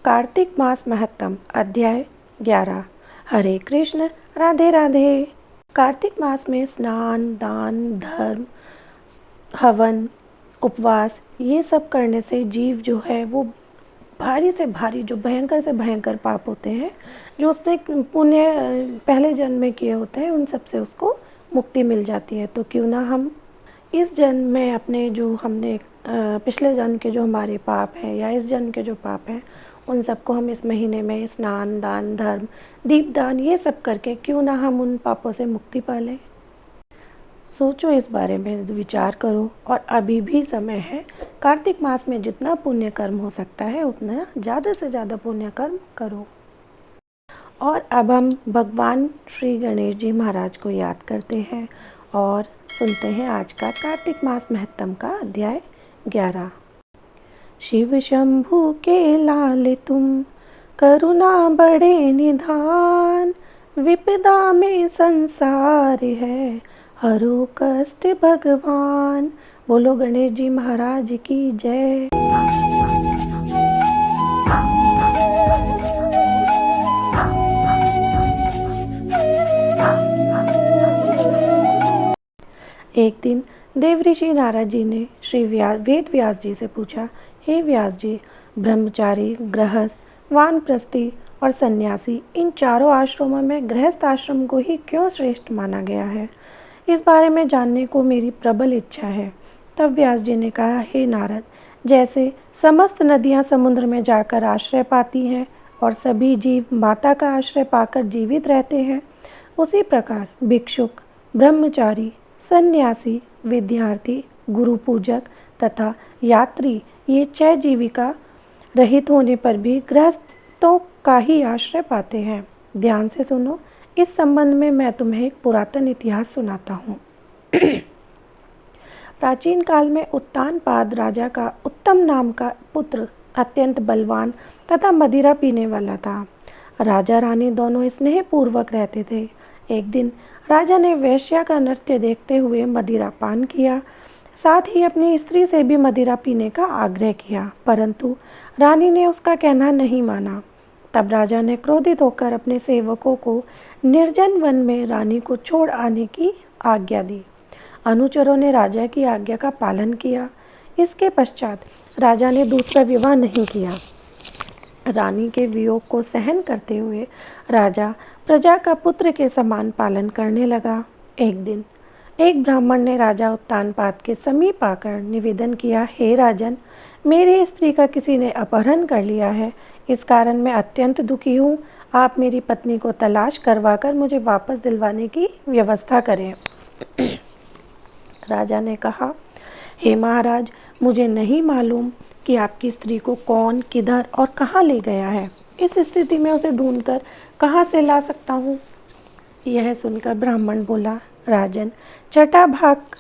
कार्तिक मास महत्तम अध्याय 11। हरे कृष्ण, राधे राधे। कार्तिक मास में स्नान, दान, धर्म, हवन, उपवास ये सब करने से जीव जो है वो भारी से भारी, जो भयंकर से भयंकर पाप होते हैं, जो उसने पुण्य पहले जन्म में किए होते हैं, उन सब से उसको मुक्ति मिल जाती है। तो क्यों ना हम इस जन्म में अपने जो हमने पिछले जन्म के जो हमारे पाप हैं या इस जन्म के जो पाप हैं, उन सबको हम इस महीने में स्नान, दान, धर्म, दीपदान ये सब करके क्यों ना हम उन पापों से मुक्ति पा लें। सोचो, इस बारे में विचार करो। और अभी भी समय है। कार्तिक मास में जितना पुण्य कर्म हो सकता है उतना ज़्यादा से ज़्यादा पुण्य कर्म करो। और अब हम भगवान श्री गणेश जी महाराज को याद करते हैं और सुनते हैं आज का कार्तिक मास महत्तम का अध्याय 11। शिव शंभु के लाल तुम, करुणा बड़े निधान, विपदा में संसार है, हरो कष्ट भगवान। बोलो गणेश जी महाराज की जय। एक दिन देवऋषि नारद जी ने श्री वेद व्यास जी से पूछा, हे व्यास जी, ब्रह्मचारी, गृहस्थ, वानप्रस्थी और सन्यासी इन चारों आश्रमों में गृहस्थ आश्रम को ही क्यों श्रेष्ठ माना गया है? इस बारे में जानने को मेरी प्रबल इच्छा है। तब व्यास जी ने कहा, हे नारद, जैसे समस्त नदियाँ समुद्र में जाकर आश्रय पाती हैं और सभी जीव माता का आश्रय पाकर जीवित रहते हैं, उसी प्रकार भिक्षुक, ब्रह्मचारी, सन्यासी, विद्यार्थी, गुरु पूजक तथा यात्री ये 6 जीविका रहित होने पर भी गृहस्थों का ही आश्रय पाते हैं। ध्यान से सुनो, इस संबंध में मैं तुम्हें एक पुरातन इतिहास सुनाता हूँ। प्राचीन काल में उत्तानपाद राजा का उत्तम नाम का पुत्र अत्यंत बलवान तथा मदिरा पीने वाला था। राजा रानी दोनों स्नेहपूर्वक रहते थे। एक दिन राजा ने वेश्या का नृत्य देखते हुए मदिरा पान किया, साथ ही अपनी स्त्री से भी मदिरा पीने का आग्रह किया, परंतु रानी ने उसका कहना नहीं माना। तब राजा ने क्रोधित होकर अपने सेवकों को निर्जन वन में रानी को छोड़ आने की आज्ञा दी। अनुचरों ने राजा की आज्ञा का पालन किया। इसके पश्चात राजा ने दूसरा विवाह नहीं किया। रानी के वियोग को सहन करते हुए राजा प्रजा का पुत्र के समान पालन करने लगा। एक दिन एक ब्राह्मण ने राजा उत्तानपाद के समीप आकर निवेदन किया, हे राजन, मेरी स्त्री का किसी ने अपहरण कर लिया है। इस कारण मैं अत्यंत दुखी हूँ। आप मेरी पत्नी को तलाश करवाकर मुझे वापस दिलवाने की व्यवस्था करें। राजा ने कहा, हे महाराज, मुझे नहीं मालूम कि आपकी स्त्री को कौन, किधर और कहाँ ले गया है। इस स्थिति में उसे ढूंढकर कहाँ से ला सकता हूँ? यह सुनकर ब्राह्मण बोला, राजन, छठा भाग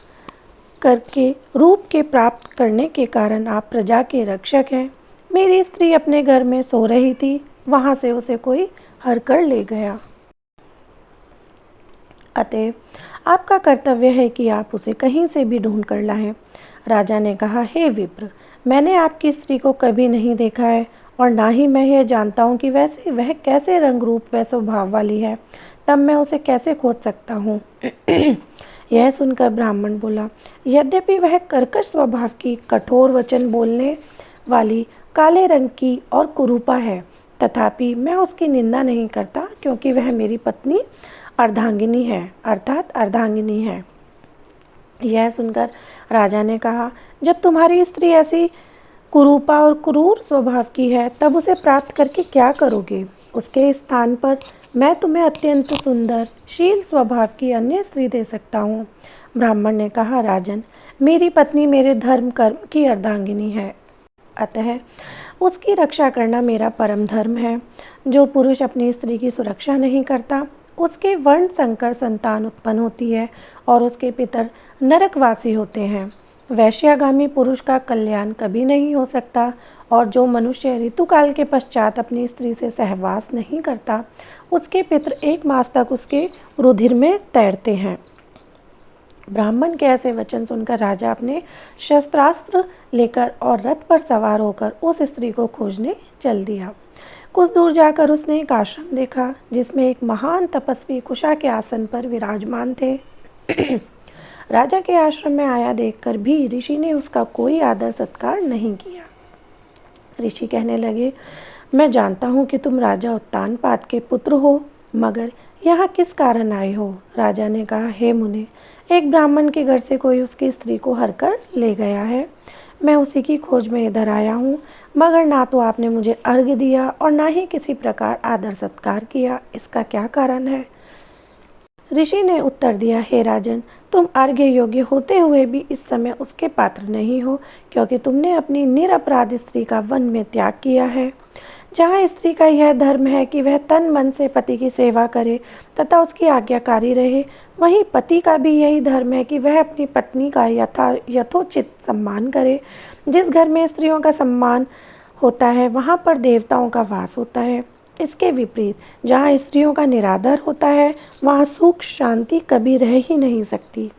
करके रूप के प्राप्त करने के कारण आप प्रजा के रक्षक हैं। मेरी स्त्री अपने घर में सो रही थी, वहाँ से उसे कोई हर कर ले गया। अतएव आपका कर्तव्य है कि आप उसे कहीं से भी ढूंढ कर लाएं। राजा ने कहा, हे विप्र, मैंने आपकी स्त्री को कभी नहीं देखा है और ना ही मैं यह जानता हूँ कि वैसे वह कैसे रंग रूप व स्वभाव वाली है, तब मैं उसे कैसे खोज सकता हूँ। यह सुनकर ब्राह्मण बोला, यद्यपि वह कर्कश स्वभाव की, कठोर वचन बोलने वाली, काले रंग की और कुरूपा है, तथापि मैं उसकी निंदा नहीं करता, क्योंकि वह मेरी पत्नी अर्धांगिनी है, अर्थात अर्धांगिनी है। यह सुनकर राजा ने कहा, जब तुम्हारी स्त्री ऐसी कुरूपा और क्रूर स्वभाव की है, तब उसे प्राप्त करके क्या करोगे? उसके स्थान पर मैं तुम्हें अत्यंत सुंदर, शील स्वभाव की अन्य स्त्री दे सकता हूँ। ब्राह्मण ने कहा, राजन, मेरी पत्नी मेरे धर्म कर्म की अर्धांगिनी है, अतः उसकी रक्षा करना मेरा परम धर्म है। जो पुरुष अपनी स्त्री की सुरक्षा नहीं करता, उसके वर्ण संकर संतान उत्पन्न होती है और उसके पितर नरकवासी होते हैं। वैश्यागामी पुरुष का कल्याण कभी नहीं हो सकता और जो मनुष्य ऋतुकाल के पश्चात अपनी स्त्री से सहवास नहीं करता, उसके पितर 1 मास तक उसके रुधिर में तैरते हैं। ब्राह्मण के ऐसे वचन सुनकर राजा अपने शस्त्रास्त्र लेकर और रथ पर सवार होकर उस स्त्री को खोजने चल दिया। कुछ दूर जाकर उसने एक आश्रम देखा जिसमें एक महान तपस्वी कुशा के आसन पर विराजमान थे। राजा के आश्रम में आया देखकर भी ऋषि ने उसका कोई आदर सत्कार नहीं किया। ऋषि कहने लगे, मैं जानता हूँ कि तुम राजा उत्तानपाद के पुत्र हो, मगर यहाँ किस कारण आए हो? राजा ने कहा, हे मुने, एक ब्राह्मण के घर से कोई उसकी स्त्री को हरकर ले गया है। मैं उसी की खोज में इधर आया हूँ, मगर ना तो आपने मुझे अर्घ्य दिया और ना ही किसी प्रकार आदर सत्कार किया। इसका क्या कारण है? ऋषि ने उत्तर दिया, हे राजन, तुम अर्घ्य योग्य होते हुए भी इस समय उसके पात्र नहीं हो, क्योंकि तुमने अपनी निरपराध स्त्री का वन में त्याग किया है। जहाँ स्त्री का यह धर्म है कि वह तन मन से पति की सेवा करे तथा उसकी आज्ञाकारी रहे, वहीं पति का भी यही धर्म है कि वह अपनी पत्नी का यथोचित सम्मान करे। जिस घर में स्त्रियों का सम्मान होता है वहाँ पर देवताओं का वास होता है। इसके विपरीत जहाँ स्त्रियों का निरादर होता है वहाँ सुख शांति कभी रह ही नहीं सकती।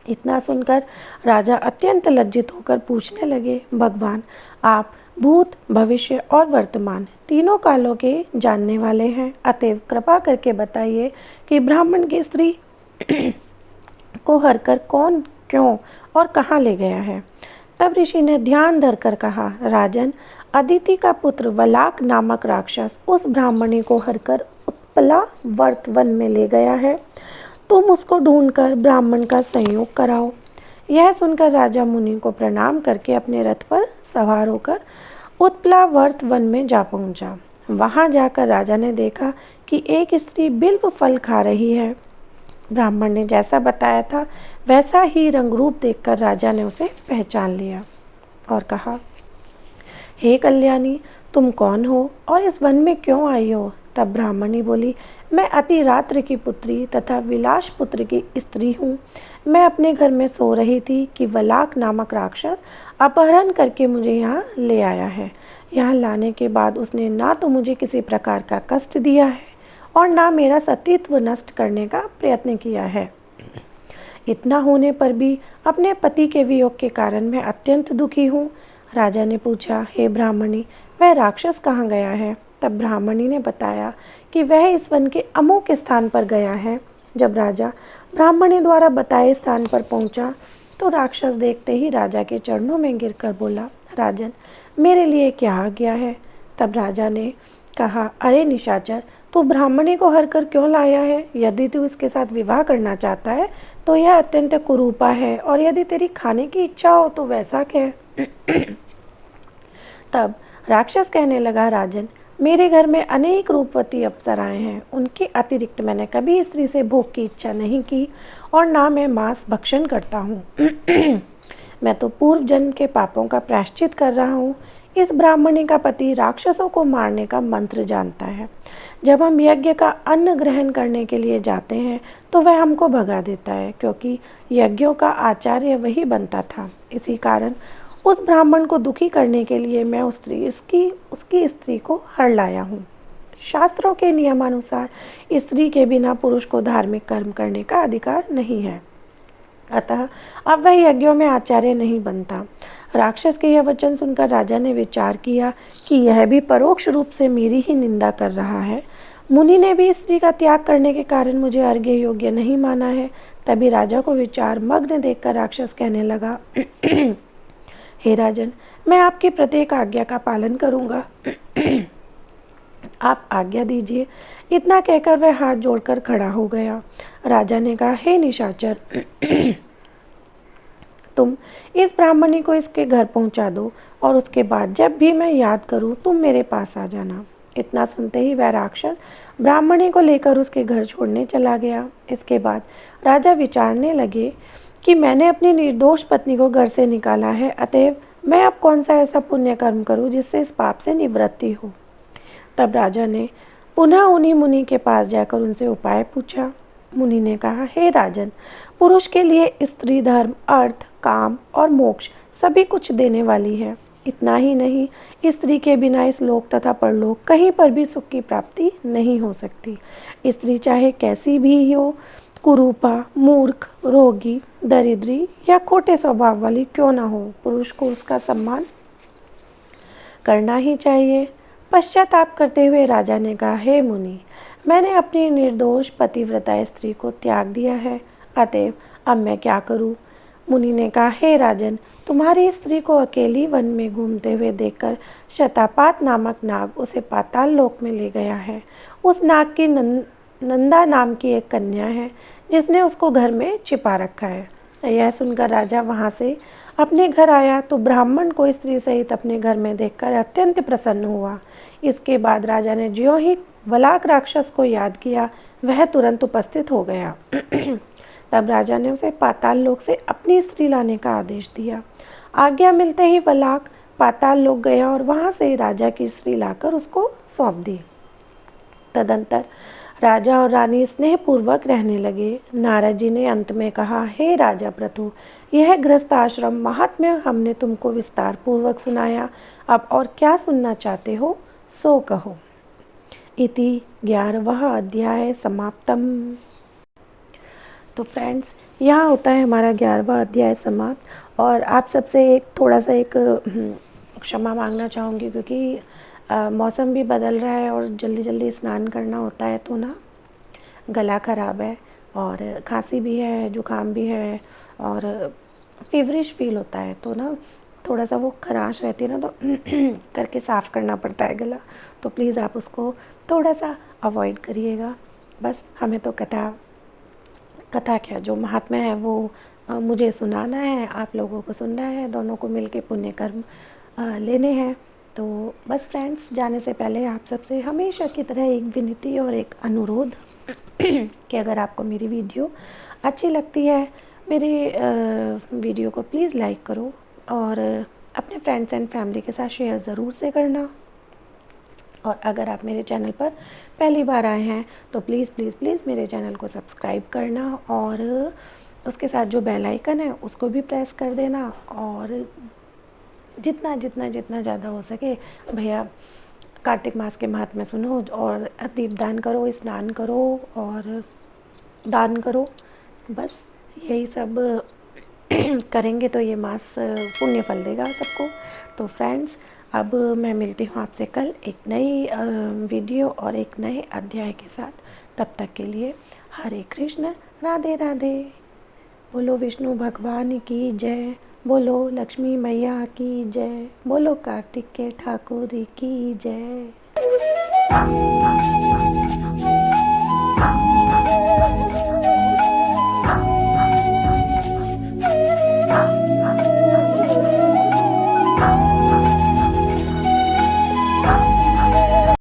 इतना सुनकर राजा अत्यंत लज्जित होकर पूछने लगे, भगवान, आप भूत, भविष्य और वर्तमान तीनों कालों के जानने वाले हैं, अतएव कृपा करके बताइए कि ब्राह्मण की स्त्री को हरकर कौन, क्यों और कहाँ ले गया है? तब ऋषि ने ध्यान धरकर कहा, राजन, अदिति का पुत्र वलाक नामक राक्षस उस ब्राह्मणी को हरकर उत्पला वर्त वन में ले गया है। तुम उसको ढूंढकर ब्राह्मण का संयोग कराओ। यह सुनकर राजा मुनि को प्रणाम करके अपने रथ पर सवार होकर उत्पला वर्त वन में जा पहुंचा। वहां जाकर राजा ने देखा कि एक स्त्री बिल्व फल खा रही है। ब्राह्मण ने जैसा बताया था वैसा ही रंगरूप देखकर राजा ने उसे पहचान लिया और कहा, हे कल्याणी, तुम कौन हो और इस वन में क्यों आई हो? तब ब्राह्मणी बोली, मैं अतिरात्र की पुत्री तथा विलास पुत्र की स्त्री हूँ। मैं अपने घर में सो रही थी कि वलाक नामक राक्षस अपहरण करके मुझे यहाँ ले आया है। यहाँ लाने के बाद उसने ना तो मुझे किसी प्रकार का कष्ट दिया है और ना मेरा सतीत्व नष्ट करने का प्रयत्न किया है। इतना होने पर भी अपने पति के वियोग के कारण मैं अत्यंत दुखी हूँ। राजा ने पूछा, हे ब्राह्मणी, वह राक्षस कहाँ गया है? तब ब्राह्मणी ने बताया कि वह इस वन के अमुक स्थान पर गया है। जब राजा ब्राह्मणी द्वारा बताए स्थान पर पहुंचा तो राक्षस देखते ही राजा के चरणों में गिरकर बोला, राजन, मेरे लिए क्या आ गया है? तब राजा ने कहा, अरे निशाचर, तू ब्राह्मणी को हरकर क्यों लाया है? यदि तू इसके साथ विवाह करना चाहता है तो यह अत्यंत कुरूपा है, और यदि तेरी खाने की इच्छा हो तो वैसा कह। तब राक्षस कहने लगा, राजन, मेरे घर में अनेक रूपवती अप्सराएं हैं। उनके अतिरिक्त मैंने कभी स्त्री से भोग की इच्छा नहीं की और ना मैं मांस भक्षण करता हूँ। मैं तो पूर्व जन्म के पापों का प्रायश्चित कर रहा हूँ। इस ब्राह्मणी का पति राक्षसों को मारने का मंत्र जानता है। जब हम यज्ञ का अन्न ग्रहण करने के लिए जाते हैं तो वह हमको भगा देता है, क्योंकि यज्ञों का आचार्य वही बनता था। इसी कारण उस ब्राह्मण को दुखी करने के लिए मैं उसकी स्त्री को हर लाया हूँ। शास्त्रों के नियमानुसार स्त्री के बिना पुरुष को धार्मिक कर्म करने का अधिकार नहीं है, अतः अब वह यज्ञों में आचार्य नहीं बनता। राक्षस के यह वचन सुनकर राजा ने विचार किया कि यह भी परोक्ष रूप से मेरी ही निंदा कर रहा है। मुनि ने भी स्त्री का त्याग करने के कारण मुझे अर्घ्य योग्य नहीं माना है। तभी राजा को विचार मग्न देखकर राक्षस कहने लगा, हे राजन, मैं आपकी प्रत्येक आज्ञा का पालन करूंगा। आप आज्ञा दीजिए। इतना कहकर वह हाथ जोड़कर खड़ा हो गया। राजा ने कहा, हे निशाचर, तुम इस ब्राह्मणी को इसके घर पहुंचा दो और उसके बाद जब भी मैं याद करूं तुम मेरे पास आ जाना। इतना सुनते ही वह राक्षस ब्राह्मणी को लेकर उसके घर छोड़ने चला गया। इसके बाद राजा विचारने लगे कि मैंने अपनी निर्दोष पत्नी को घर से निकाला है, अतएव मैं अब कौन सा ऐसा पुण्य कर्म करूं जिससे इस पाप से निवृत्ति हो। तब राजा ने पुनः उन्हीं मुनि के पास जाकर उनसे उपाय पूछा। मुनि ने कहा, हे राजन, पुरुष के लिए स्त्री धर्म, अर्थ, काम और मोक्ष सभी कुछ देने वाली है। इतना ही नहीं, स्त्री के बिना इस लोक तथा परलोक कहीं पर भी सुख की प्राप्ति नहीं हो सकती। स्त्री चाहे कैसी भी हो, कुरूपा, मूर्ख, रोगी, दरिद्री या खोटे स्वभाव वाली क्यों ना हो, पुरुष को उसका सम्मान करना ही चाहिए। पश्चाताप करते हुए राजा ने कहा, हे मुनि, मैंने अपनी निर्दोष पतिव्रता स्त्री को त्याग दिया है, अतएव अब मैं क्या करूं? मुनि ने कहा, हे राजन, तुम्हारी स्त्री को अकेली वन में घूमते हुए देखकर शतापात नामक नाग उसे पाताल लोक में ले गया है। उस नाग की नंदा नाम की एक कन्या है जिसने उसको घर में छिपा रखा है। यह सुनकर राजा वहाँ से अपने घर आया तो ब्राह्मण को स्त्री सहित अपने घर में देखकर अत्यंत प्रसन्न हुआ। इसके बाद राजा ने ज्यों ही वलाक राक्षस को याद किया, वह तुरंत उपस्थित हो गया। तब राजा ने उसे पाताल लोक से अपनी स्त्री लाने का आदेश दिया। आज्ञा मिलते ही वलाक पाताल लोक गया और वहाँ से राजा की स्त्री लाकर उसको सौंप दी। तदंतर राजा और रानी स्नेहपूर्वक रहने लगे। नारद जी ने अंत में कहा, हे राजा प्रथु, यह गृहस्थ आश्रम महात्म्य हमने तुमको विस्तार पूर्वक सुनाया। अब और क्या सुनना चाहते हो सो कहो। इति 11वां अध्याय समाप्तम। तो फ्रेंड्स, यहाँ होता है हमारा 11वां अध्याय समाप्त। और आप सबसे थोड़ा सा क्षमा मांगना चाहूँगी, क्योंकि मौसम भी बदल रहा है और जल्दी जल्दी स्नान करना होता है, तो ना गला ख़राब है और खांसी भी है, जुकाम भी है और फीवरिश फील होता है, तो ना थोड़ा सा वो खराश रहती है ना, तो करके साफ़ करना पड़ता है गला। तो प्लीज़ आप उसको थोड़ा सा अवॉइड करिएगा। बस हमें तो कथा क्या, जो महात्मा है वो मुझे सुनाना है, आप लोगों को सुनना है, दोनों को मिलके पुण्य कर्म लेने हैं। तो बस फ्रेंड्स, जाने से पहले आप सबसे हमेशा की तरह एक विनती और एक अनुरोध कि अगर आपको मेरी वीडियो अच्छी लगती है, मेरी वीडियो को प्लीज़ लाइक करो और अपने फ्रेंड्स एंड फैमिली के साथ शेयर ज़रूर से करना। और अगर आप मेरे चैनल पर पहली बार आए हैं तो प्लीज़ प्लीज़ प्लीज़ मेरे चैनल को सब्सक्राइब करना और उसके साथ जो बेल आइकन है उसको भी प्रेस कर देना। और जितना जितना जितना ज़्यादा हो सके भैया कार्तिक मास के महात्म्य सुनो और दीपदान करो, स्नान करो और दान करो। बस यही सब करेंगे तो ये मास पुण्य फल देगा सबको। तो फ्रेंड्स, अब मैं मिलती हूँ आपसे कल एक नई वीडियो और एक नए अध्याय के साथ। तब तक के लिए हरे कृष्ण, राधे राधे। बोलो विष्णु भगवान की जय, बोलो लक्ष्मी मैया की जय, बोलो कार्तिक के ठाकुर की जय।